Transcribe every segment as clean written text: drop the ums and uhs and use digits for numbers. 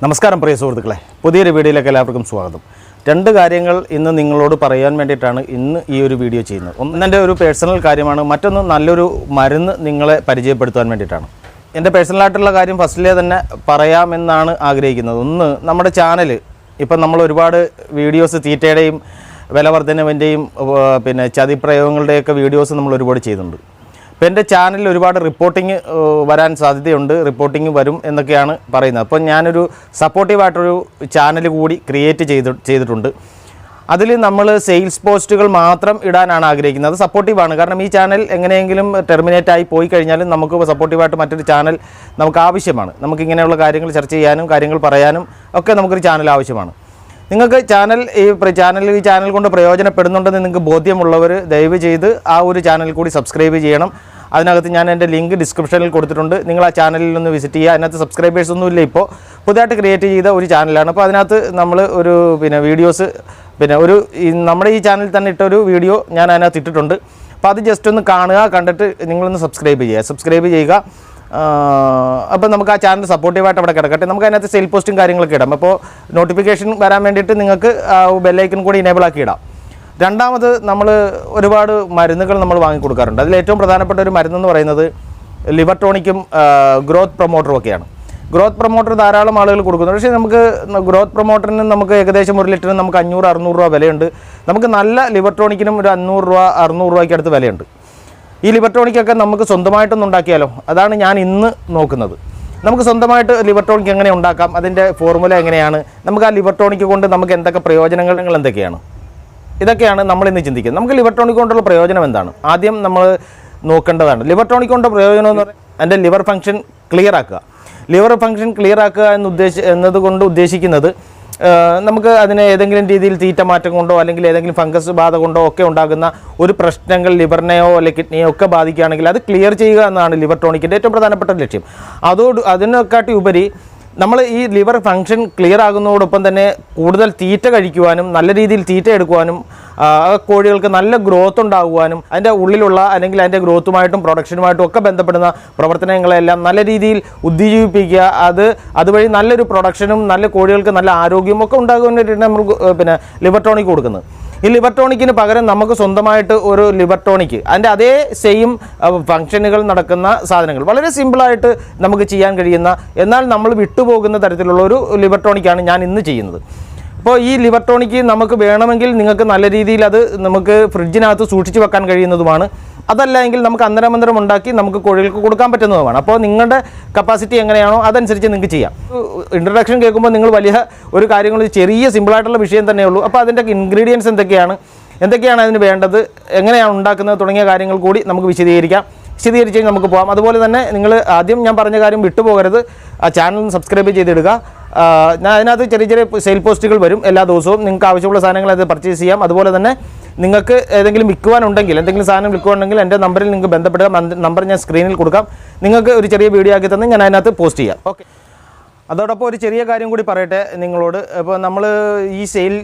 നമസ്കാരം പ്രിയ സുഹൃത്തുക്കളെ, പുതിയൊരു വീഡിയോയിലേക്ക് എല്ലാവർക്കും സ്വാഗതം. രണ്ട് കാര്യങ്ങൾ ഇന്ന് നിങ്ങളോട് പറയാൻ വേണ്ടിയിട്ടാണ് ഇന്ന് ഈ ഒരു വീഡിയോ ചെയ്യുന്നത്. ഒന്നെൻ്റെ ഒരു പേഴ്സണൽ കാര്യമാണ്, മറ്റൊന്ന് നല്ലൊരു മരുന്ന് നിങ്ങളെ പരിചയപ്പെടുത്താൻ വേണ്ടിയിട്ടാണ്. എൻ്റെ പേഴ്സണലായിട്ടുള്ള കാര്യം ഫസ്റ്റിലേ തന്നെ പറയാമെന്നാണ് ആഗ്രഹിക്കുന്നത്. ഒന്ന്, നമ്മുടെ ചാനൽ ഇപ്പം നമ്മൾ ഒരുപാട് വീഡിയോസ് തീറ്റയുടെയും വില വർധനവിൻ്റെയും പിന്നെ ചതിപ്രയോഗങ്ങളുടെയൊക്കെ വീഡിയോസ് നമ്മൾ ഒരുപാട് ചെയ്യുന്നുണ്ട്. അപ്പോൾ എൻ്റെ ചാനലിൽ ഒരുപാട് റിപ്പോർട്ടിങ് വരാൻ സാധ്യതയുണ്ട്, റിപ്പോർട്ടിങ് വരും എന്നൊക്കെയാണ് പറയുന്നത്. അപ്പോൾ ഞാനൊരു സപ്പോർട്ടീവായിട്ടൊരു ചാനൽ കൂടി ക്രിയേറ്റ് ചെയ്തിട്ടുണ്ട്. അതിൽ നമ്മൾ സെയിൽസ് പോസ്റ്റുകൾ മാത്രം ഇടാനാണ് ആഗ്രഹിക്കുന്നത്. അത് സപ്പോർട്ടീവാണ്, കാരണം ഈ ചാനൽ എങ്ങനെയെങ്കിലും ടെർമിനേറ്റ് ആയി പോയി കഴിഞ്ഞാലും നമുക്ക് സപ്പോർട്ടീവായിട്ട് മറ്റൊരു ചാനൽ നമുക്ക് ആവശ്യമാണ്. നമുക്കിങ്ങനെയുള്ള കാര്യങ്ങൾ ചർച്ച ചെയ്യാനും കാര്യങ്ങൾ പറയാനും ഒക്കെ നമുക്കൊരു ചാനൽ ആവശ്യമാണ്. നിങ്ങൾക്ക് ഈ ചാനൽ കൊണ്ട് പ്രയോജനപ്പെടുന്നുണ്ടെന്ന് നിങ്ങൾക്ക് ബോധ്യമുള്ളവർ ദയവ് ചെയ്ത് ആ ഒരു ചാനൽ കൂടി സബ്സ്ക്രൈബ് ചെയ്യണം. അതിനകത്ത് ഞാൻ എൻ്റെ ലിങ്ക് ഡിസ്ക്രിപ്ഷനിൽ കൊടുത്തിട്ടുണ്ട്. നിങ്ങൾ ആ ചാനലിൽ ഒന്ന് വിസിറ്റ് ചെയ്യുക. അതിനകത്ത് സബ്സ്ക്രൈബേഴ്സ് ഒന്നുമില്ല, ഇപ്പോൾ പുതിയതായിട്ട് ക്രിയേറ്റ് ചെയ്ത ഒരു ചാനലാണ്. അപ്പോൾ അതിനകത്ത് നമ്മൾ ഒരു വീഡിയോസ് നമ്മുടെ ഈ ചാനലിൽ തന്നെ ഇട്ടൊരു വീഡിയോ ഞാൻ അതിനകത്ത് ഇട്ടിട്ടുണ്ട്. അപ്പോൾ അത് ജസ്റ്റ് ഒന്ന് കാണുക, കണ്ടിട്ട് നിങ്ങളൊന്ന് സബ്സ്ക്രൈബ് ചെയ്യുക. അപ്പോൾ നമുക്ക് ആ ചാനൽ സപ്പോർട്ടീവായിട്ട് അവിടെ കിടക്കട്ടെ. നമുക്ക് അതിനകത്ത് സെയിൽ പോസ്റ്റും കാര്യങ്ങളൊക്കെ ഇടാം. അപ്പോൾ നോട്ടിഫിക്കേഷൻ വരാൻ വേണ്ടിയിട്ട് നിങ്ങൾക്ക് ബെല്ലൈക്കൺ കൂടി ഇനേബിൾ ആക്കി ഇടാം. രണ്ടാമത്, നമ്മൾ ഒരുപാട് മരുന്നുകൾ നമ്മൾ വാങ്ങിക്കൊടുക്കാറുണ്ട്. അതിലേറ്റവും പ്രധാനപ്പെട്ട ഒരു മരുന്നെന്ന് പറയുന്നത് ലിവർ ടോണിക്കും ഗ്രോത്ത് പ്രൊമോട്ടറും ഒക്കെയാണ്. ഗ്രോത്ത് പ്രൊമോട്ടർ ധാരാളം ആളുകൾ കൊടുക്കുന്നുണ്ട്. പക്ഷേ നമുക്ക് ഗ്രോത്ത് പ്രൊമോട്ടറിന് നമുക്ക് ഏകദേശം 1 ലിറ്ററിന് നമുക്ക് 500-600 രൂപ വിലയുണ്ട്. നമുക്ക് നല്ല ലിവർ ടോണിക്കിനും ഒരു 500-600 രൂപയ്ക്ക് അടുത്ത് വിലയുണ്ട്. ഈ ലിവർ ടോണിക്കൊക്കെ നമുക്ക് സ്വന്തമായിട്ടൊന്നും ഉണ്ടാക്കിയാലോ, അതാണ് ഞാൻ ഇന്ന് നോക്കുന്നത്. നമുക്ക് സ്വന്തമായിട്ട് ലിവർ ടോണിക്ക് എങ്ങനെ ഉണ്ടാക്കാം, അതിൻ്റെ ഫോർമുല എങ്ങനെയാണ്, നമുക്ക് ആ ലിവർ ടോണിക്ക് കൊണ്ട് നമുക്ക് എന്തൊക്കെ പ്രയോജനങ്ങൾ എന്തൊക്കെയാണ്, ഇതൊക്കെയാണ് നമ്മളിന്ന് ചിന്തിക്കുന്നത്. നമുക്ക് ലിവർ ടോണിക് കൊണ്ടുള്ള പ്രയോജനം എന്താണ് ആദ്യം നമ്മൾ നോക്കേണ്ടതാണ്. ലിവർ ടോണിക് കൊണ്ടുള്ള പ്രയോജനം എന്ന് പറഞ്ഞാൽ എൻ്റെ ലിവർ ഫംഗ്ഷൻ ക്ലിയർ ആക്കുക എന്നതുകൊണ്ട് ഉദ്ദേശിക്കുന്നത് നമുക്ക് അതിനെ ഏതെങ്കിലും രീതിയിൽ തീറ്റ മാറ്റം കൊണ്ടോ അല്ലെങ്കിൽ ഏതെങ്കിലും ഫംഗസ് ബാധ കൊണ്ടോ ഒക്കെ ഉണ്ടാകുന്ന ഒരു പ്രശ്നങ്ങൾ ലിവറിനെയോ അല്ലെങ്കിൽ കിഡ്നിയോ ഒക്കെ ബാധിക്കുകയാണെങ്കിൽ അത് ക്ലിയർ ചെയ്യുക എന്നതാണ് ലിവർ ടോണിക്കിൻ്റെ ഏറ്റവും പ്രധാനപ്പെട്ട ലക്ഷ്യം. അതിനെക്കാട്ടി ഉപരി നമ്മൾ ഈ ലിവർ ഫംഗ്ഷൻ ക്ലിയർ ആകുന്നതോടൊപ്പം തന്നെ കൂടുതൽ തീറ്റ കഴിക്കുവാനും നല്ല രീതിയിൽ തീറ്റ എടുക്കുവാനും കോഴികൾക്ക് നല്ല ഗ്രോത്ത് ഉണ്ടാകുവാനും അതിൻ്റെ ഉള്ളിലുള്ള അല്ലെങ്കിൽ അതിൻ്റെ ഗ്രോത്തുമായിട്ടും പ്രൊഡക്ഷനുമായിട്ടും ഒക്കെ ബന്ധപ്പെടുന്ന പ്രവർത്തനങ്ങളെല്ലാം നല്ല രീതിയിൽ ഉദ്ദീപിപ്പിക്കുക. അതുവഴി നല്ലൊരു പ്രൊഡക്ഷനും നല്ല കോഴികൾക്ക് നല്ല ആരോഗ്യവും ഒക്കെ ഉണ്ടാകുവാൻ വേണ്ടിയിട്ടാണ് നമ്മൾ ലിവർ ടോണിക് കൊടുക്കുന്നത്. ഈ ലിവർ ടോണിക്കിന് പകരം നമുക്ക് സ്വന്തമായിട്ട് ഒരു ലിവർ ടോണിക്ക് അതിൻ്റെ അതേ സെയിം ഫംഗ്ഷനുകൾ നടക്കുന്ന സാധനങ്ങൾ വളരെ സിമ്പിളായിട്ട് നമുക്ക് ചെയ്യാൻ കഴിയുന്ന, എന്നാൽ നമ്മൾ വിട്ടുപോകുന്ന തരത്തിലുള്ള ഒരു ലിവർ ടോണിക്കാണ് ഞാൻ ഇന്ന് ചെയ്യുന്നത്. അപ്പോൾ ഈ ലിവർ ടോണിക്ക് നമുക്ക് വേണമെങ്കിൽ നിങ്ങൾക്ക് നല്ല രീതിയിൽ അത് നമുക്ക് ഫ്രിഡ്ജിനകത്ത് സൂക്ഷിച്ച് വെക്കാൻ കഴിയുന്നതുമാണ്. അതല്ല എങ്കിൽ നമുക്ക് അന്തരമന്തരം ഉണ്ടാക്കി നമുക്ക് കോഴികൾക്ക് കൊടുക്കാൻ പറ്റുന്നതുമാണ്. അപ്പോൾ നിങ്ങളുടെ കപ്പാസിറ്റി എങ്ങനെയാണോ അതനുസരിച്ച് നിങ്ങൾക്ക് ചെയ്യാം. ഇൻട്രൊഡക്ഷൻ കേൾക്കുമ്പോൾ നിങ്ങൾ വലിയ ഒരു കാര്യങ്ങൾ ചെറിയ സിമ്പിളായിട്ടുള്ള വിഷയം തന്നെയുള്ളൂ. അപ്പോൾ അതിൻ്റെ ഇൻഗ്രീഡിയൻസ് എന്തൊക്കെയാണ് അതിന് വേണ്ടത്, എങ്ങനെയാണ് ഉണ്ടാക്കുന്നത് തുടങ്ങിയ കാര്യങ്ങൾ കൂടി നമുക്ക് വിശദീകരിച്ച് നമുക്ക് പോകാം. അതുപോലെ തന്നെ നിങ്ങൾ ആദ്യം ഞാൻ പറഞ്ഞ കാര്യം വിട്ടുപോകരുത്, ആ ചാനൽ സബ്സ്ക്രൈബ് ചെയ്തിടുക. അതിനകത്ത് ചെറിയ സെയിൽ പോസ്റ്റുകൾ വരും എല്ലാ ദിവസവും. നിങ്ങൾക്ക് ആവശ്യമുള്ള സാധനങ്ങൾ അത് പർച്ചേസ് ചെയ്യാം. അതുപോലെ തന്നെ നിങ്ങൾക്ക് എന്തെങ്കിലും എന്തെങ്കിലും സാധനം വിൽക്കുവാനുണ്ടെങ്കിൽ എൻ്റെ നമ്പറിൽ നിങ്ങൾക്ക് ബന്ധപ്പെടുക. നമ്പർ ഞാൻ സ്ക്രീനിൽ കൊടുക്കാം. നിങ്ങൾക്ക് ഒരു ചെറിയ വീഡിയോ ആക്കി തന്നെ ഞാൻ അതിനകത്ത് പോസ്റ്റ് ചെയ്യാം. ഓക്കെ. അതോടൊപ്പം ഒരു ചെറിയ കാര്യം കൂടി പറയട്ടെ നിങ്ങളോട്. ഇപ്പോൾ നമ്മൾ ഈ സെയിൽ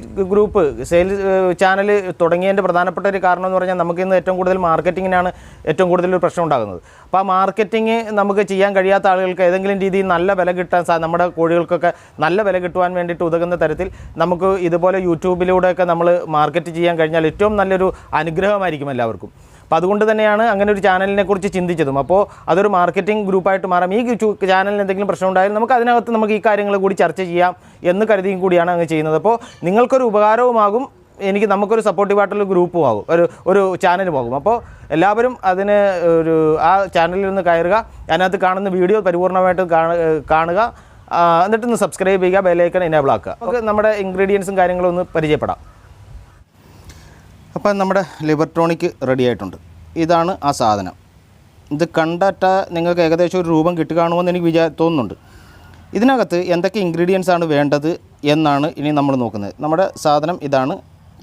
ചാനൽ തുടങ്ങിയതിൻ്റെ പ്രധാനപ്പെട്ട ഒരു കാരണം എന്ന് പറഞ്ഞാൽ നമുക്കിന്ന് ഏറ്റവും കൂടുതൽ മാർക്കറ്റിങ്ങിനാണ് ഏറ്റവും കൂടുതൽ ഒരു പ്രശ്നം ഉണ്ടാകുന്നത്. അപ്പോൾ ആ മാർക്കറ്റിംഗ് നമുക്ക് ചെയ്യാൻ കഴിയാത്ത ആളുകൾക്ക് ഏതെങ്കിലും രീതിയിൽ നല്ല വില കിട്ടാൻ നമ്മുടെ കോഴികൾക്കൊക്കെ നല്ല വില കിട്ടുവാൻ വേണ്ടിയിട്ട് ഉതകുന്ന തരത്തിൽ നമുക്ക് ഇതുപോലെ യൂട്യൂബിലൂടെയൊക്കെ നമ്മൾ മാർക്കറ്റ് ചെയ്യാൻ കഴിഞ്ഞാൽ ഏറ്റവും നല്ലൊരു അനുഗ്രഹമായിരിക്കും എല്ലാവർക്കും. അപ്പോൾ അതുകൊണ്ട് തന്നെയാണ് അങ്ങനെ ഒരു ചാനലിനെ കുറിച്ച് ചിന്തിച്ചതും. അപ്പോൾ അതൊരു മാർക്കറ്റിംഗ് ഗ്രൂപ്പായിട്ട് മാറാം. ഈ ചാനലിന് എന്തെങ്കിലും പ്രശ്നം ഉണ്ടായാലും നമുക്ക് ഈ കാര്യങ്ങൾ കൂടി ചർച്ച ചെയ്യാം എന്ന് കരുതിയും കൂടിയാണ് അങ്ങ് ചെയ്യുന്നത്. അപ്പോൾ നിങ്ങൾക്കൊരു ഉപകാരവുമാകും, നമുക്കൊരു സപ്പോർട്ടീവായിട്ടുള്ള ഗ്രൂപ്പും ആകും, ഒരു ചാനലും ആകും. അപ്പോൾ എല്ലാവരും ആ ചാനലിൽ നിന്ന് കയറുക, അതിനകത്ത് കാണുന്ന വീഡിയോ പരിപൂർണമായിട്ട് കാണുക, എന്നിട്ടൊന്ന് സബ്സ്ക്രൈബ് ചെയ്യുക, ബെല്ലൈക്കൺ എനേബിൾ ആക്കുക. നമുക്ക് നമ്മുടെ ഇൻഗ്രീഡിയൻസും കാര്യങ്ങളും ഒന്ന് പരിചയപ്പെടാം. അപ്പം നമ്മുടെ ലിവർ ടോണിക്ക് റെഡി ആയിട്ടുണ്ട്. ഇതാണ് ആ സാധനം. ഇത് കണ്ടിട്ട് നിങ്ങൾക്ക് ഏകദേശം ഒരു രൂപം കിട്ടുകയാണെന്ന് എനിക്ക് തോന്നുന്നുണ്ട്. ഇതിനകത്ത് എന്തൊക്കെ ഇൻഗ്രീഡിയൻസ് ആണ് വേണ്ടത് എന്നാണ് ഇനി നമ്മൾ നോക്കുന്നത്. നമ്മുടെ സാധനം ഇതാണ്.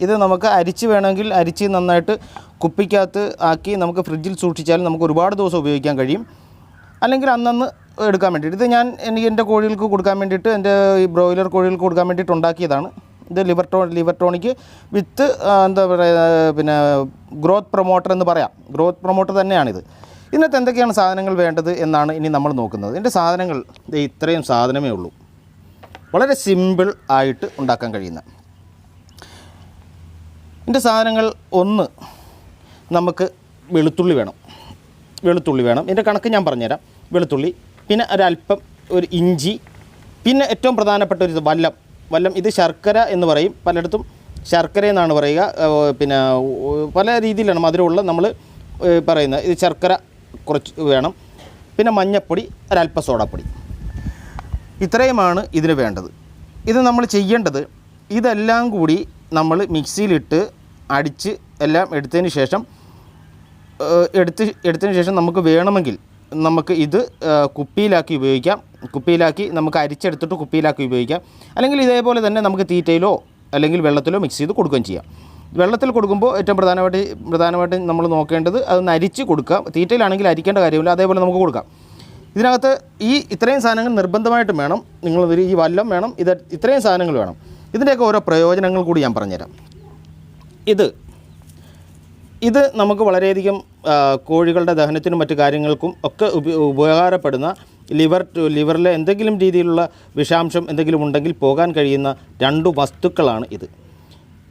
ഇത് നമുക്ക് വേണമെങ്കിൽ അരിച്ച് നന്നായിട്ട് കുപ്പിക്കകത്ത് ആക്കി നമുക്ക് ഫ്രിഡ്ജിൽ സൂക്ഷിച്ചാൽ നമുക്ക് ഒരുപാട് ദിവസം ഉപയോഗിക്കാൻ കഴിയും. അല്ലെങ്കിൽ അന്നന്ന് എടുക്കാൻ വേണ്ടിയിട്ട് ഇത് എനിക്ക് എൻ്റെ കോഴികൾക്ക് കൊടുക്കാൻ വേണ്ടിയിട്ട്, എൻ്റെ ഈ ബ്രോയിലർ കോഴികൾക്ക് കൊടുക്കാൻ വേണ്ടിയിട്ട് ഉണ്ടാക്കിയതാണ്. ഇത് ലിവർ ടോണിക്ക് വിത്ത് എന്താ പറയുക ഗ്രോത്ത് പ്രൊമോട്ടർ എന്ന് പറയാം. ഗ്രോത്ത് പ്രൊമോട്ടർ തന്നെയാണിത്. ഇതിനകത്ത് എന്തൊക്കെയാണ് സാധനങ്ങൾ വേണ്ടത് എന്നാണ് ഇനി നമ്മൾ നോക്കുന്നത്. ഇതിൻ്റെ സാധനങ്ങൾ ഇത്രയും സാധനമേ ഉള്ളൂ. വളരെ സിമ്പിൾ ആയിട്ട് ഉണ്ടാക്കാൻ കഴിയുന്ന ഇതിൻ്റെ സാധനങ്ങൾ. ഒന്ന്, നമുക്ക് വെളുത്തുള്ളി വേണം. ഇതിൻ്റെ കണക്ക് ഞാൻ പറഞ്ഞുതരാം. വെളുത്തുള്ളി, പിന്നെ ഒരല്പം ഒരു ഇഞ്ചി, പിന്നെ ഏറ്റവും പ്രധാനപ്പെട്ട ഒരു വല്ലം. ഇത് ശർക്കര എന്ന് പറയും, പലയിടത്തും ശർക്കര എന്നാണ് പറയുക. പിന്നെ പല രീതിയിലാണ് മധുരമുള്ള നമ്മൾ പറയുന്നത്. ഇത് ശർക്കര കുറച്ച് വേണം. പിന്നെ മഞ്ഞൾപ്പൊടി, ഒരല്പം സോഡാപ്പൊടി. ഇത്രയുമാണ് ഇതിന് വേണ്ടത്. ഇത് നമ്മൾ ചെയ്യേണ്ടത്, ഇതെല്ലാം കൂടി നമ്മൾ മിക്സിയിലിട്ട് അടിച്ച് എല്ലാം എടുത്തതിന് ശേഷം നമുക്ക് വേണമെങ്കിൽ നമുക്ക് ഇത് കുപ്പിയിലാക്കി ഉപയോഗിക്കാം. നമുക്ക് അരിച്ചെടുത്തിട്ട് കുപ്പിയിലാക്കി ഉപയോഗിക്കാം. അല്ലെങ്കിൽ ഇതേപോലെ തന്നെ നമുക്ക് തീറ്റയിലോ അല്ലെങ്കിൽ വെള്ളത്തിലോ മിക്സ് ചെയ്ത് കൊടുക്കുകയും ചെയ്യാം. വെള്ളത്തിൽ കൊടുക്കുമ്പോൾ ഏറ്റവും പ്രധാനമായിട്ടും നമ്മൾ നോക്കേണ്ടത് അതൊന്ന് അരിച്ച് കൊടുക്കുക. തീറ്റയിലാണെങ്കിൽ അരിക്കേണ്ട കാര്യമില്ല, അതേപോലെ നമുക്ക് കൊടുക്കാം. ഇതിനകത്ത് ഇത്രയും സാധനങ്ങൾ നിർബന്ധമായിട്ടും വേണം. ഈ വല്ലം വേണം, ഇത്രയും സാധനങ്ങൾ വേണം. ഇതിൻ്റെയൊക്കെ ഓരോ പ്രയോജനങ്ങൾ കൂടി ഞാൻ പറഞ്ഞുതരാം. ഇത് നമുക്ക് വളരെയധികം കോഴികളുടെ ദഹനത്തിനും മറ്റു കാര്യങ്ങൾക്കും ഒക്കെ ഉപകാരപ്പെടുന്ന ലിവറിലെ എന്തെങ്കിലും രീതിയിലുള്ള വിഷാംശം എന്തെങ്കിലും ഉണ്ടെങ്കിൽ പോകാൻ കഴിയുന്ന 2 വസ്തുക്കളാണ്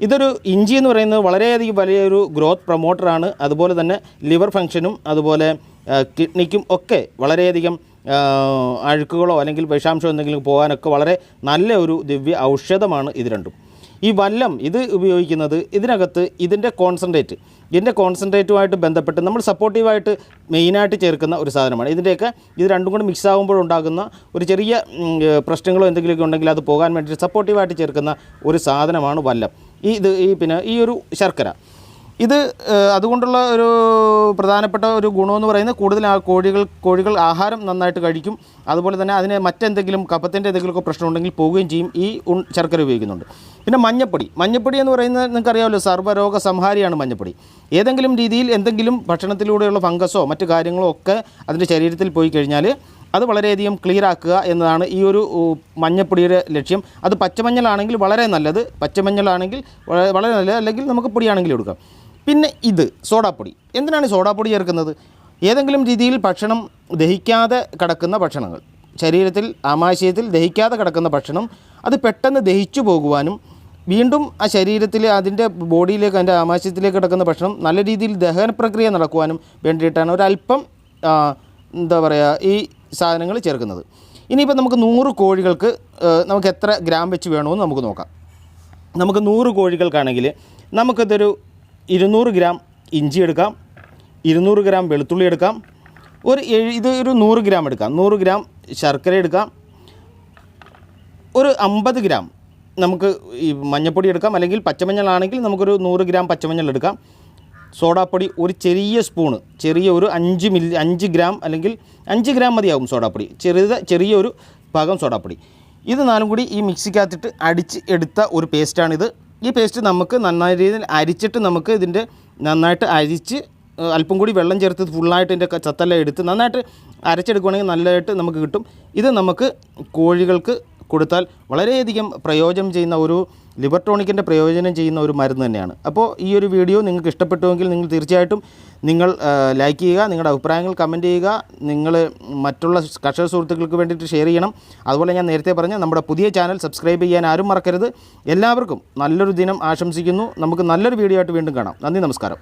ഇതൊരു ഇഞ്ചി എന്ന് പറയുന്നത് വളരെയധികം വലിയൊരു ഗ്രോത്ത് പ്രൊമോട്ടറാണ്. അതുപോലെ തന്നെ ലിവർ ഫംഗ്ഷനും അതുപോലെ കിഡ്നിക്കും ഒക്കെ വളരെയധികം അഴുക്കുകളോ അല്ലെങ്കിൽ വിഷാംശമോ എന്തെങ്കിലും പോകാനൊക്കെ വളരെ നല്ല ഒരു ദിവ്യ ഔഷധമാണ് ഇത് രണ്ടും. ഈ വല്ലം ഇത് ഉപയോഗിക്കുന്നത് ഇതിനകത്ത് ഇതിൻ്റെ കോൺസെൻട്രേറ്റുമായിട്ട് ബന്ധപ്പെട്ട് നമ്മൾ സപ്പോർട്ടീവായിട്ട് മെയിനായിട്ട് ചേർക്കുന്ന ഒരു സാധനമാണ്. ഇത് രണ്ടും കൂടി മിക്സ് ആകുമ്പോഴുണ്ടാകുന്ന ഒരു ചെറിയ പ്രശ്നങ്ങളോ എന്തെങ്കിലുമൊക്കെ ഉണ്ടെങ്കിൽ അത് പോകാൻ വേണ്ടിയിട്ട് സപ്പോർട്ടീവായിട്ട് ചേർക്കുന്ന ഒരു സാധനമാണ് വല്ലം. പിന്നെ ഈ ഒരു ശർക്കര അതുകൊണ്ടുള്ള ഒരു പ്രധാനപ്പെട്ട ഒരു ഗുണമെന്ന് പറയുന്നത് കൂടുതൽ കോഴികൾ ആഹാരം നന്നായിട്ട് കഴിക്കും. അതുപോലെ തന്നെ അതിന് മറ്റെന്തെങ്കിലും കഫത്തിൻ്റെ എന്തെങ്കിലുമൊക്കെ പ്രശ്നമുണ്ടെങ്കിൽ പോവുകയും ചെയ്യും. ഈ ശർക്കര ഉപയോഗിക്കുന്നുണ്ട്. പിന്നെ മഞ്ഞപ്പൊടി എന്ന് പറയുന്നത് നിങ്ങൾക്കറിയാമല്ലോ, സർവ്വരോഗ സംഹാരിയാണ് മഞ്ഞപ്പൊടി. ഏതെങ്കിലും രീതിയിൽ എന്തെങ്കിലും ഭക്ഷണത്തിലൂടെയുള്ള ഫംഗസോ മറ്റു കാര്യങ്ങളോ ഒക്കെ അതിൻ്റെ ശരീരത്തിൽ പോയി കഴിഞ്ഞാൽ അത് വളരെയധികം ക്ലിയർ ആക്കുക എന്നതാണ് ഈ ഒരു മഞ്ഞപ്പൊടിയുടെ ലക്ഷ്യം. അത് പച്ചമഞ്ഞളാണെങ്കിൽ വളരെ നല്ലത്, വളരെ നല്ലത്, അല്ലെങ്കിൽ നമുക്ക് പൊടിയാണെങ്കിലും എടുക്കാം. പിന്നെ സോഡാപ്പൊടി. എന്തിനാണ് സോഡാപ്പൊടി ചേർക്കുന്നത്? ഏതെങ്കിലും രീതിയിൽ ഭക്ഷണം ദഹിക്കാതെ കിടക്കുന്ന ഭക്ഷണങ്ങൾ, ശരീരത്തിൽ ആമാശയത്തിൽ ദഹിക്കാതെ കിടക്കുന്ന ഭക്ഷണം അത് പെട്ടെന്ന് ദഹിച്ചു പോകുവാനും വീണ്ടും ആ ശരീരത്തിൽ അതിൻ്റെ ബോഡിയിലേക്ക് അതിൻ്റെ ആമാശയത്തിലേക്ക് കിടക്കുന്ന ഭക്ഷണം നല്ല രീതിയിൽ ദഹന പ്രക്രിയ നടക്കുവാനും വേണ്ടിയിട്ടാണ് ഒരല്പം ഈ സാധനങ്ങൾ ചേർക്കുന്നത്. ഇനിയിപ്പോൾ നമുക്ക് 100 കോഴികൾക്ക് നമുക്ക് എത്ര ഗ്രാം വെച്ച് വേണമെന്ന് നമുക്ക് നോക്കാം. നമുക്ക് 100 കോഴികൾക്കാണെങ്കിൽ നമുക്കിതൊരു 200 ഗ്രാം ഇഞ്ചി എടുക്കാം, 200 ഗ്രാം വെളുത്തുള്ളി എടുക്കാം, ഒരു 100 ഗ്രാം എടുക്കാം, 100 ഗ്രാം ശർക്കര എടുക്കാം, ഒരു 50 ഗ്രാം നമുക്ക് ഈ മഞ്ഞൾപ്പൊടി എടുക്കാം, അല്ലെങ്കിൽ പച്ചമഞ്ഞളാണെങ്കിൽ നമുക്കൊരു 100 ഗ്രാം പച്ചമഞ്ഞൾ എടുക്കാം. സോഡാപ്പൊടി ഒരു ചെറിയ സ്പൂണ്, ഒരു 5 ഗ്രാം അല്ലെങ്കിൽ 5 ഗ്രാം മതിയാകും സോഡാപ്പൊടി, ചെറിയൊരു ഭാഗം സോഡാപ്പൊടി. ഇത് നാലും കൂടി ഈ മിക്സിക്കകത്തിട്ട് അടിച്ച് എടുത്ത ഒരു പേസ്റ്റാണിത്. ഈ പേസ്റ്റ് നമുക്ക് നന്നായ രീതിയിൽ അരിച്ചിട്ട് നമുക്ക് ഇതിൻ്റെ നന്നായിട്ട് അരിച്ച് അല്പം കൂടി വെള്ളം ചേർത്ത് ഫുള്ളായിട്ട് ഇതിൻ്റെ ചത്തെല്ലാം എടുത്ത് നന്നായിട്ട് അരച്ചെടുക്കുകയാണെങ്കിൽ നല്ലതായിട്ട് നമുക്ക് കിട്ടും. ഇത് നമുക്ക് കോഴികൾക്ക് കൊടുത്താൽ വളരെയധികം പ്രയോജനം ചെയ്യുന്ന ഒരു ലിവർ ടോണിക്കിൻ്റെ പ്രയോജനം ചെയ്യുന്ന ഒരു മരുന്ന് തന്നെയാണ്. അപ്പോൾ ഈ ഒരു വീഡിയോ നിങ്ങൾക്ക് ഇഷ്ടപ്പെട്ടുവെങ്കിൽ നിങ്ങൾ തീർച്ചയായിട്ടും ലൈക്ക് ചെയ്യുക, നിങ്ങളുടെ അഭിപ്രായങ്ങൾ കമൻറ്റ് ചെയ്യുക, നിങ്ങൾ മറ്റുള്ള കർഷക സുഹൃത്തുക്കൾക്ക് വേണ്ടിയിട്ട് ഷെയർ ചെയ്യണം. അതുപോലെ ഞാൻ നേരത്തെ പറഞ്ഞ നമ്മുടെ പുതിയ ചാനൽ സബ്സ്ക്രൈബ് ചെയ്യാൻ ആരും മറക്കരുത്. എല്ലാവർക്കും നല്ലൊരു ദിനം ആശംസിക്കുന്നു. നമുക്ക് നല്ലൊരു വീഡിയോ ആയിട്ട് വീണ്ടും കാണാം. നന്ദി, നമസ്കാരം.